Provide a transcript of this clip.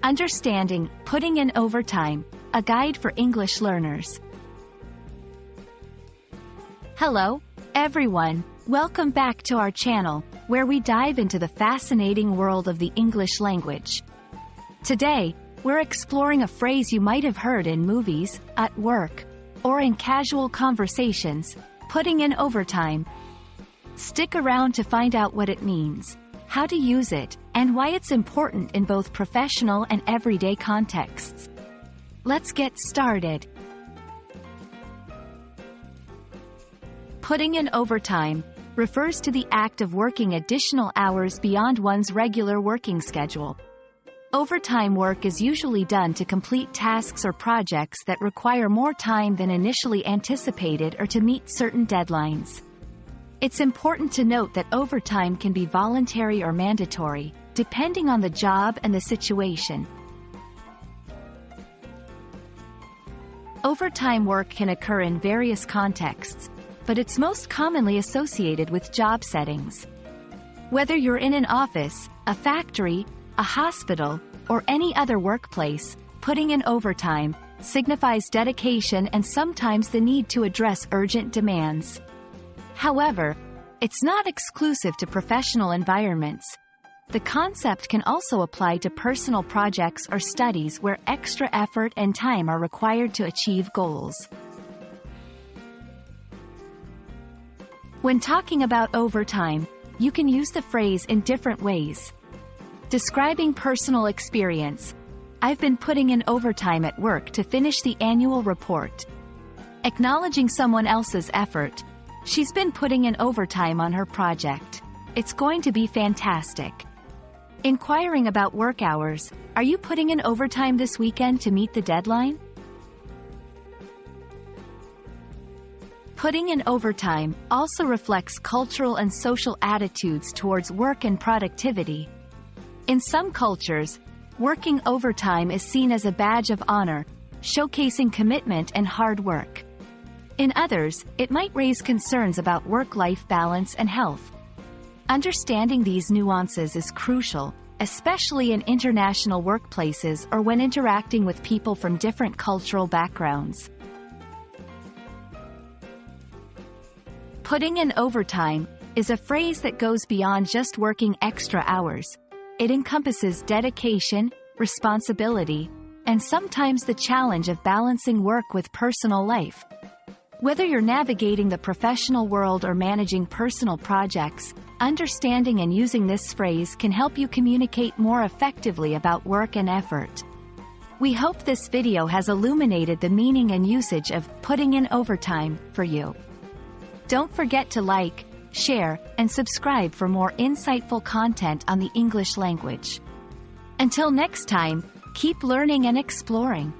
Understanding putting in overtime, a guide for English learners. Hello, everyone. Welcome back to our channel, where we dive into the fascinating world of the English language. Today, we're exploring a phrase you might have heard in movies, at work, or in casual conversations, putting in overtime. Stick around to find out what it means, how to use it, and why it's important in both professional and everyday contexts. Let's get started. Putting in overtime refers to the act of working additional hours beyond one's regular working schedule. Overtime work is usually done to complete tasks or projects that require more time than initially anticipated or to meet certain deadlines. It's important to note that overtime can be voluntary or mandatory, depending on the job and the situation. Overtime work can occur in various contexts, but it's most commonly associated with job settings. Whether you're in an office, a factory, a hospital, or any other workplace, putting in overtime signifies dedication and sometimes the need to address urgent demands. However, it's not exclusive to professional environments. The concept can also apply to personal projects or studies where extra effort and time are required to achieve goals. When talking about overtime, you can use the phrase in different ways. Describing personal experience. I've been putting in overtime at work to finish the annual report. Acknowledging someone else's effort. She's been putting in overtime on her project. It's going to be fantastic. Inquiring about work hours. Are you putting in overtime this weekend to meet the deadline? Putting in overtime also reflects cultural and social attitudes towards work and productivity. In some cultures, working overtime is seen as a badge of honor, showcasing commitment and hard work. In others, it might raise concerns about work-life balance and health. Understanding these nuances is crucial, especially in international workplaces or when interacting with people from different cultural backgrounds. Putting in overtime is a phrase that goes beyond just working extra hours. It encompasses dedication, responsibility, and sometimes the challenge of balancing work with personal life. Whether you're navigating the professional world or managing personal projects, understanding and using this phrase can help you communicate more effectively about work and effort. We hope this video has illuminated the meaning and usage of putting in overtime for you. Don't forget to like, share, and subscribe for more insightful content on the English language. Until next time, keep learning and exploring.